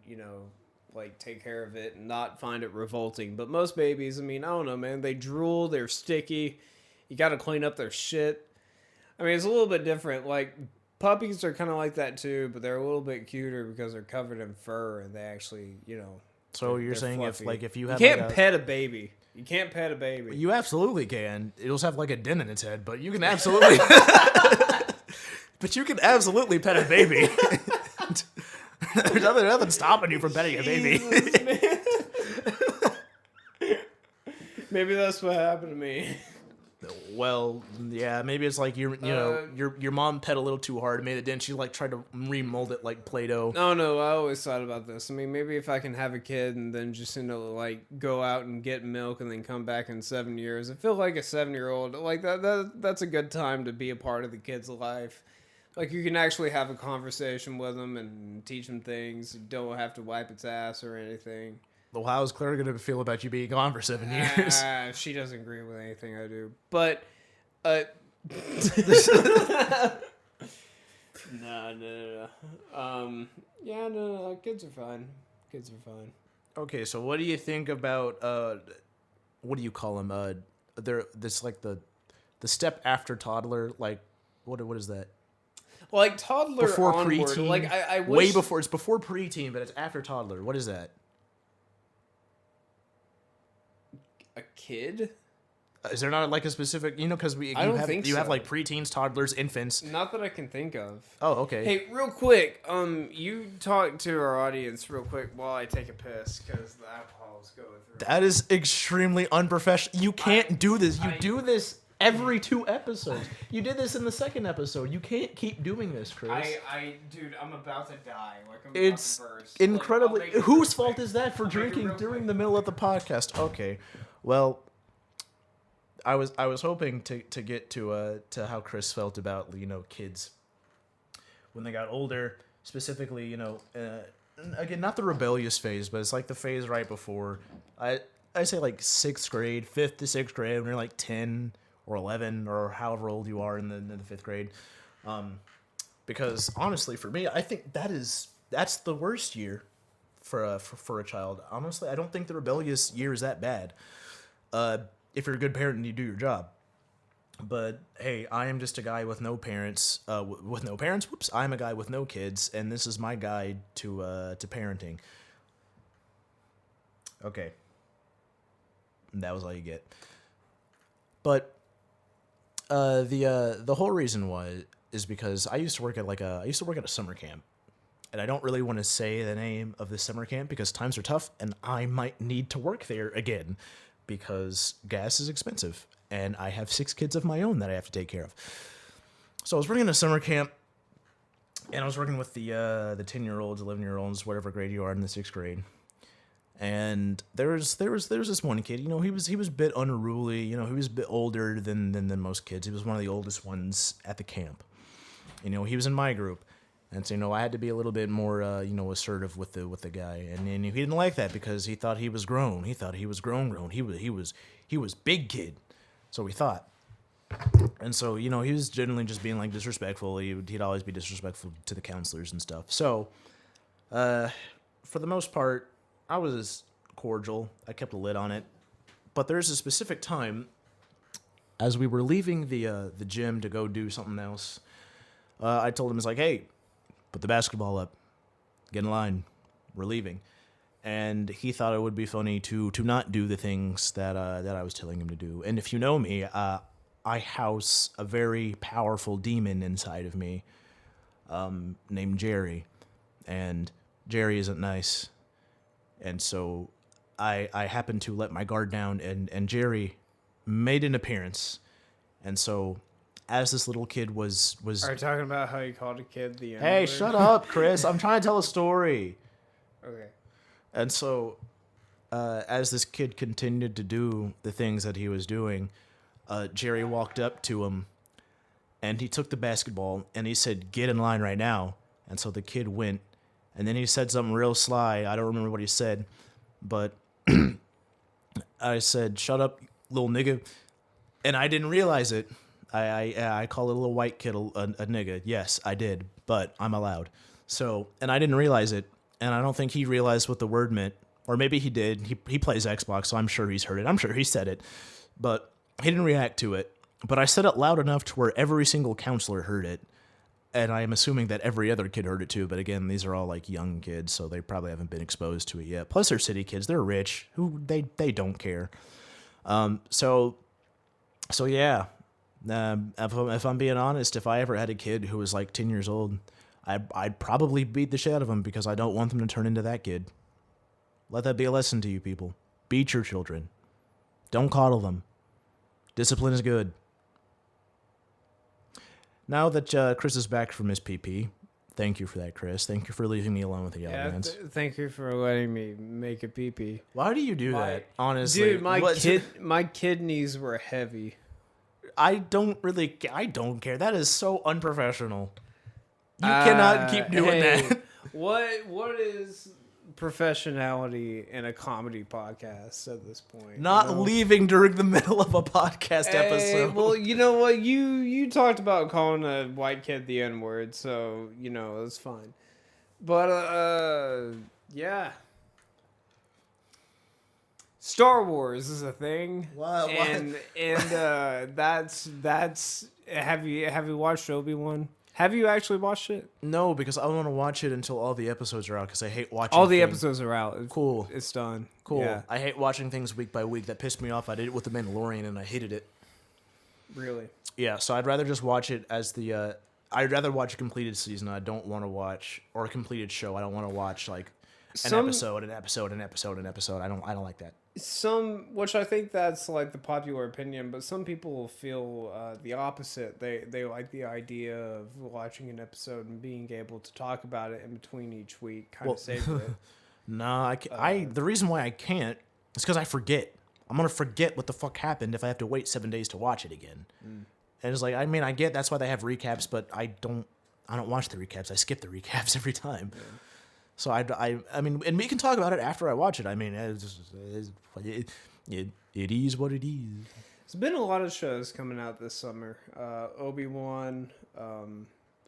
take care of it and not find it revolting. But most babies, I don't know, man. They drool. They're sticky. You got to clean up their shit. It's a little bit different. Puppies are kind of like that too, but they're a little bit cuter because they're covered in fur and they actually, So you're saying fluffy. if you have you can't pet a baby. You can't pet a baby. You absolutely can. It'll have a dent in its head, but you can absolutely. But you can absolutely pet a baby. There's nothing stopping you from petting a baby. Maybe that's what happened to me. Well, yeah, maybe it's your mom pet a little too hard, made a dent. She tried to remold it like Play-Doh. No, I always thought about this. Maybe if I can have a kid and then just go out and get milk and then come back in 7 years. I feel like a 7-year-old that's a good time to be a part of the kid's life. You can actually have a conversation with them and teach them things. You don't have to wipe its ass or anything. Well, how's Claire going to feel about you being gone for 7 years? She doesn't agree with anything I do. But, No. Kids are fine. Okay, so what do you think about, what do you call them? The step after toddler, what is that? Toddler before onward. Preteen. I wish... Way before. It's before preteen, but it's after toddler. What is that? A kid? Is there not a specific? Because you have preteens, toddlers, infants. Not that I can think of. Oh, okay. Hey, real quick. You talk to our audience real quick while I take a piss because the alcohol's going through. That is extremely unprofessional. You can't do this. You do this every 2 episodes. You did this in the 2nd episode. You can't keep doing this, Chris. Dude, I'm about to die. It's about to burst. Incredibly. Whose fault is that for drinking during the middle of the podcast? Okay, well, I was hoping to get to how Chris felt about kids when they got older, specifically again, not the rebellious phase, but it's the phase right before I say 6th grade, 5th to 6th grade, when you're 10 or 11 or however old you are in the 5th grade. Because honestly, for me, I think that's the worst year for a child. Honestly, I don't think the rebellious year is that bad. If you're a good parent and you do your job. But hey, I am just a guy with no parents. Whoops! I'm a guy with no kids, and this is my guide to parenting. Okay, that was all you get. But the whole reason is because I used to work at a summer camp, and I don't really want to say the name of the summer camp because times are tough, and I might need to work there again because gas is expensive, and I have 6 kids of my own that I have to take care of. So I was working in a summer camp, and I was working with the 10-year-olds, 11-year-olds, whatever grade you are in the 6th grade. And there was this one kid, he was a bit unruly, he was a bit older than most kids. He was one of the oldest ones at the camp. He was in my group. And so, I had to be a little bit more, assertive with the guy. And he didn't like that because he thought he was grown. He thought he was grown. He was big kid. So we thought. And so, he was generally just being disrespectful. He'd always be disrespectful to the counselors and stuff. So, for the most part, I was cordial. I kept a lid on it. But there's a specific time, as we were leaving the gym to go do something else, I told him, it's like, hey, put the basketball up. Get in line. We're leaving. And he thought it would be funny to not do the things that I was telling him to do. And if you know me, I house a very powerful demon inside of me named Jerry. And Jerry isn't nice. And so I happened to let my guard down, and Jerry made an appearance. And so as this little kid was... Are you talking about how you called a kid the N-word? Hey, shut up, Chris. I'm trying to tell a story. Okay. And so as this kid continued to do the things that he was doing, Jerry walked up to him, and he took the basketball, and he said, get in line right now. And so the kid went, and then he said something real sly. I don't remember what he said, but I said, shut up, little nigga. And I didn't realize it. I call a little white kid a nigga. Yes, I did, but I'm allowed. So, and I didn't realize it, and I don't think he realized what the word meant. Or maybe he did. He plays Xbox, so I'm sure he's heard it. I'm sure he said it, but he didn't react to it. But I said it loud enough to where every single counselor heard it. And I am assuming that every other kid heard it too. But again, these are all like young kids, so they probably haven't been exposed to it yet. Plus, they're city kids. They're rich. They don't care. So yeah. If I'm being honest, if I ever had a kid who was like 10 years old, I'd probably beat the shit out of him because I don't want them to turn into that kid. Let that be a lesson to you people. Beat your children. Don't coddle them. Discipline is good. Now that Chris is back from his PP, thank you for that, Chris. Thank you for leaving me alone with the audience. Thank you for letting me make a PP. Why do you do that? Honestly, dude, my kidneys were heavy. I don't care. That is so unprofessional. You cannot keep doing that. What is professionality in a comedy podcast at this point? Not leaving during the middle of a podcast episode. Well, you know what? You talked about calling a white kid the N-word, so, it's fine. But, yeah. Star Wars is a thing. What? And that's have you watched Obi-Wan? Have you actually watched it? No, because I want to watch it until all the episodes are out, because I hate watching all the episodes are out. Cool. It's done. Cool. Yeah. I hate watching things week by week. That pissed me off. I did it with The Mandalorian, and I hated it. Really? Yeah, so I'd rather just watch it as I'd rather watch a completed season. I don't want to watch, or a completed show. I don't want to watch, like, an episode. I don't like that. Which I think that's like the popular opinion, but some people feel the opposite. They like the idea of watching an episode and being able to talk about it in between each week, kind of savor it. No, the reason why I can't is because I forget. I'm gonna forget what the fuck happened if I have to wait 7 days to watch it again. And it's like, I mean, I get that's why they have recaps, but I don't watch the recaps. I skip the recaps every time. Yeah. So I mean, and we can talk about it after I watch it. I mean, it is what it is. There's been a lot of shows coming out this summer. Obi-Wan,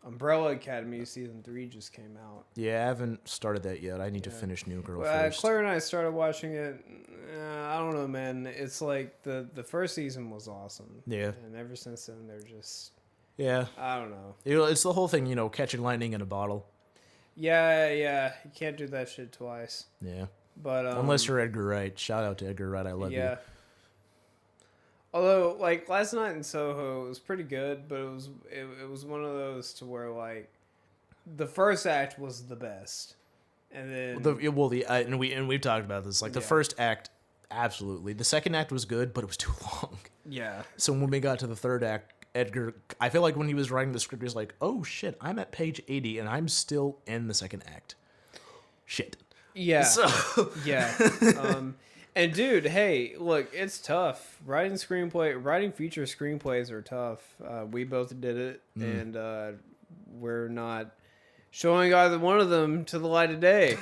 Umbrella Academy Season 3 just came out. Yeah, I haven't started that yet. I need to finish New Girl first. Claire and I started watching it. I don't know, man. It's like the first season was awesome. Yeah. And ever since then, they're just... Yeah. I don't know. It's the whole thing, catching lightning in a bottle. Yeah. You can't do that shit twice. Yeah. But unless you're Edgar Wright. Shout out to Edgar Wright. I love you. Although, like, last night in Soho, it was pretty good, but it was one of those to where, like, the first act was the best, and then and we've talked about this. Like, the first act, absolutely. The second act was good, but it was too long. Yeah. So when we got to the third act, Edgar, I feel like when he was writing the script, he was like, "Oh shit, I'm at page 80, and I'm still in the second act." Shit. Yeah. So. Yeah. And dude, hey, look, it's tough. Writing feature screenplays are tough. We both did it, and we're not showing either one of them to the light of day.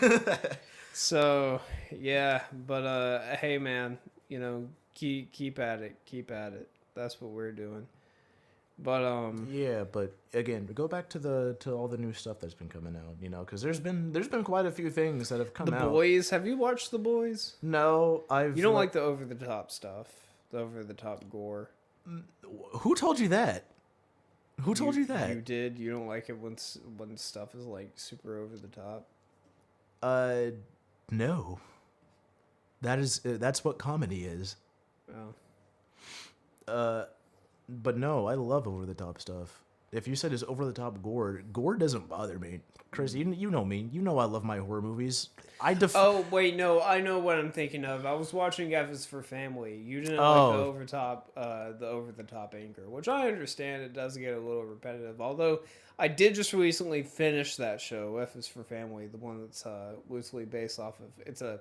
So, yeah, but hey, man, keep at it. That's what we're doing. But yeah, but again, go back to all the new stuff that's been coming out, because there's been quite a few things that have come out. The Boys, have you watched The Boys? No, You don't like the over the top stuff, the over the top gore. Who told you that? Who told you that? You did. You don't like it when stuff is like super over the top. No. That's what comedy is. Oh. But no, I love over the top stuff. If you said it's over the top gore doesn't bother me. Chris, you know me. You know I love my horror movies. Oh wait, no, I know what I'm thinking of. I was watching F is for Family. You didn't like the over the top anger, which I understand. It does get a little repetitive. Although I did just recently finish that show, F is for Family, the one that's loosely based off of. It's a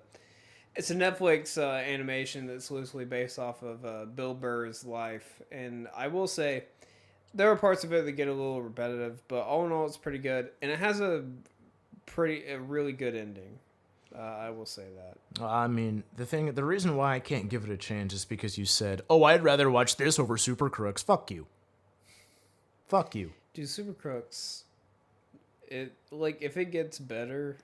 Netflix animation that's loosely based off of Bill Burr's life, and I will say there are parts of it that get a little repetitive, but all in all, it's pretty good, and it has a really good ending. I will say that. I mean, the reason why I can't give it a chance is because you said, "Oh, I'd rather watch this over Super Crooks." Fuck you. Fuck you. Dude, Super Crooks. If it gets better.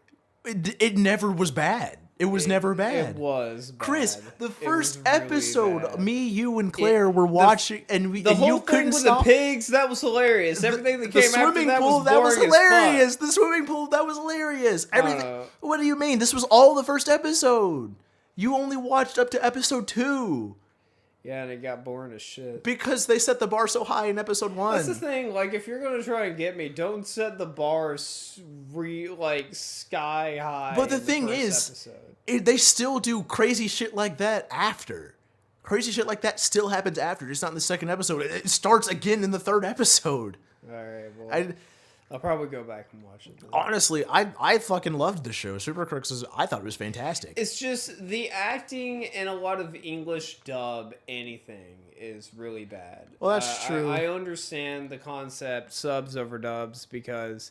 It never was bad. It was never bad. It was bad. Chris, the first episode, me, you, and Claire were watching, and the whole you thing couldn't with stop. The pigs, that was hilarious. Everything that came after that pool, was that was boring hilarious. as fuck. The swimming pool, that was hilarious. Everything. What do you mean? This was all the first episode. You only watched up to episode 2. Yeah, and it got boring as shit. Because they set the bar so high in episode 1. That's the thing. Like, if you're gonna try and get me, don't set the bar sky high. But the thing is, they still do crazy shit like that after. Crazy shit like that still happens after. Just not in the second episode. It starts again in the third episode. All right. Well, I'll probably go back and watch it. Honestly, I fucking loved the show. Super Crooks I thought it was fantastic. It's just the acting and a lot of English dub anything is really bad. Well, that's true. I understand the concept subs over dubs because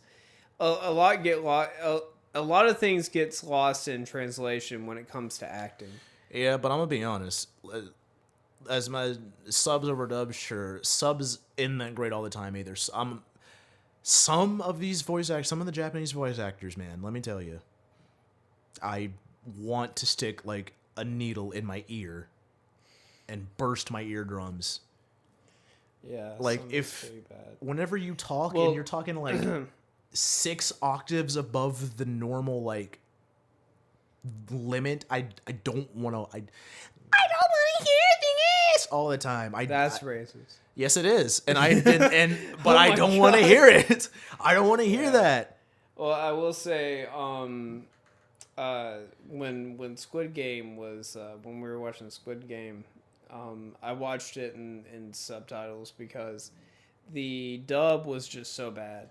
a lot of things gets lost in translation when it comes to acting. Yeah, but I'm gonna be honest. As my subs over dubs, sure, subs isn't that great all the time either. Some of these some of the Japanese voice actors, man, let me tell you, I want to stick like a needle in my ear and burst my eardrums. Yeah, like whenever you talk and you're talking like 6 octaves above the normal like limit, I don't want to. I don't want to hear this all the time. That's racist. Yes, it is, but I don't want to hear it. I don't want to hear that. Well, I will say, when Squid Game was when we were watching Squid Game, I watched it in subtitles because the dub was just so bad.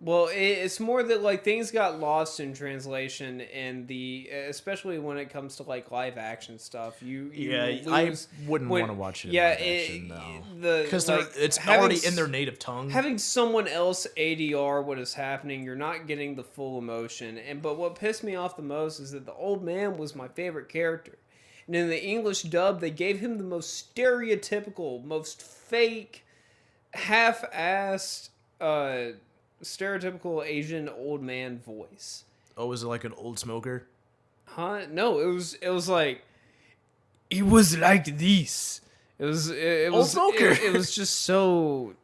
Well, it's more that like things got lost in translation, and especially when it comes to like live action stuff. I wouldn't want to watch it. Yeah, in live action, though, because it's already in their native tongue. Having someone else ADR what is happening, you're not getting the full emotion. But what pissed me off the most is that the old man was my favorite character, and in the English dub, they gave him the most stereotypical, most fake, half-assed. Stereotypical Asian old man voice. Oh, was it like an old smoker? Huh? No, it was like it was like this. It was old smoker. It was just so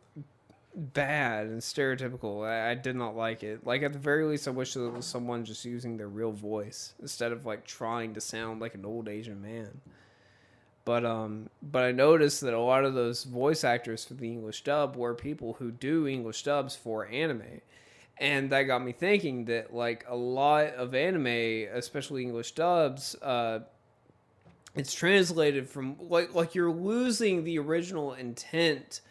bad and stereotypical. I did not like it. Like at the very least, I wish there was someone just using their real voice instead of like trying to sound like an old Asian man. But I noticed that a lot of those voice actors for the English dub were people who do English dubs for anime. And that got me thinking that like a lot of anime, especially English dubs, it's translated from like you're losing the original intent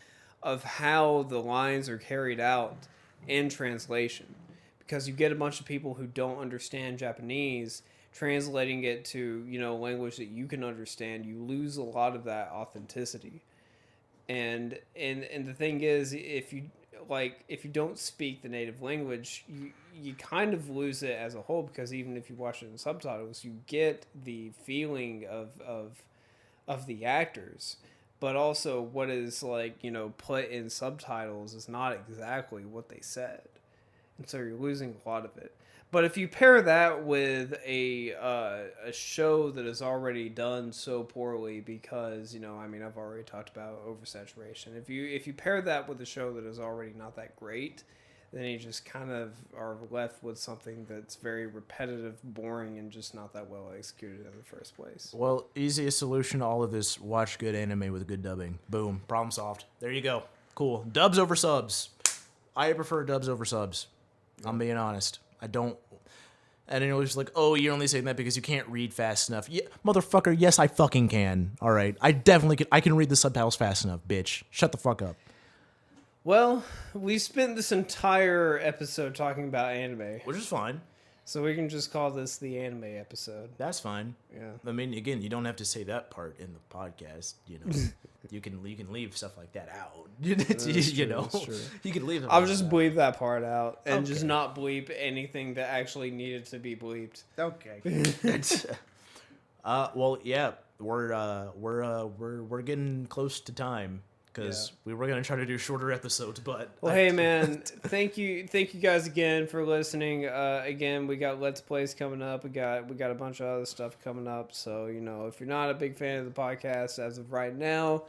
of how the lines are carried out in translation. Because you get a bunch of people who don't understand Japanese translating it to, language that you can understand, you lose a lot of that authenticity. And the thing is, if you don't speak the native language, you kind of lose it as a whole, because even if you watch it in subtitles, you get the feeling of the actors. but also what is like, put in subtitles is not exactly what they said. And so you're losing a lot of it. But if you pair that with a show that is already done so poorly because, I've already talked about oversaturation. If you pair that with a show that is already not that great, then you just kind of are left with something that's very repetitive, boring, and just not that well executed in the first place. Well, easiest solution to all of this, watch good anime with good dubbing. Boom. Problem solved. There you go. Cool. Dubs over subs. I prefer dubs over subs. I'm being honest. I don't... And it was like, oh, you're only saying that because you can't read fast enough. Yeah, motherfucker, yes, I fucking can. All right. I definitely can. I can read the subtitles fast enough, bitch. Shut the fuck up. Well, we spent this entire episode talking about anime. Which is fine. So we can just call this the anime episode. That's fine. Yeah. I mean, again, you don't have to say that part in the podcast. You can leave stuff like that out. You can leave. I'll just bleep that part out and just not bleep anything that actually needed to be bleeped. Okay. Well, yeah, we're getting close to time. Because we were going to try to do shorter episodes, but... Well, hey, man, thank you guys again for listening. Again, we got Let's Plays coming up. We got a bunch of other stuff coming up. So, if you're not a big fan of the podcast as of right now,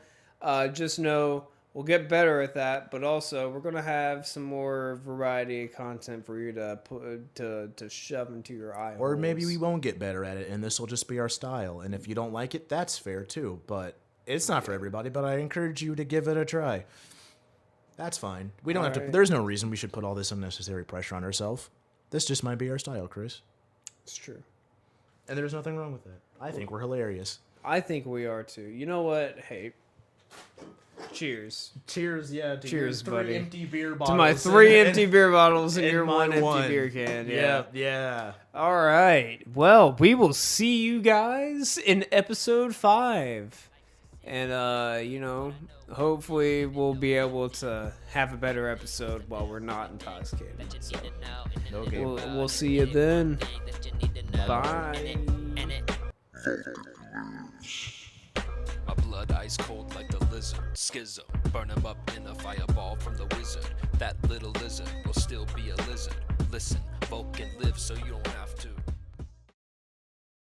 just know we'll get better at that. But also, we're going to have some more variety of content for you to shove into your eye Or maybe we won't get better at it, and this will just be our style. And if you don't like it, that's fair, too. But... It's not for everybody, but I encourage you to give it a try. That's fine. We don't have to... There's no reason we should put all this unnecessary pressure on ourselves. This just might be our style, Chris. It's true. And there's nothing wrong with it. I think we're hilarious. I think we are, too. You know what? Hey. Cheers. Cheers, yeah. To Cheers, your buddy. 3 empty beer bottles. To my 3 empty beer bottles and your one empty beer can. Yeah. All right. Well, we will see you guys in episode 5. And, hopefully we'll be able to have a better episode while we're not intoxicated. So, okay. We'll see you then. Bye. My blood ice cold like the lizard. Schism. Burn him up in a fireball from the wizard. That little lizard will still be a lizard. Listen, Vulcan lives so you don't have to.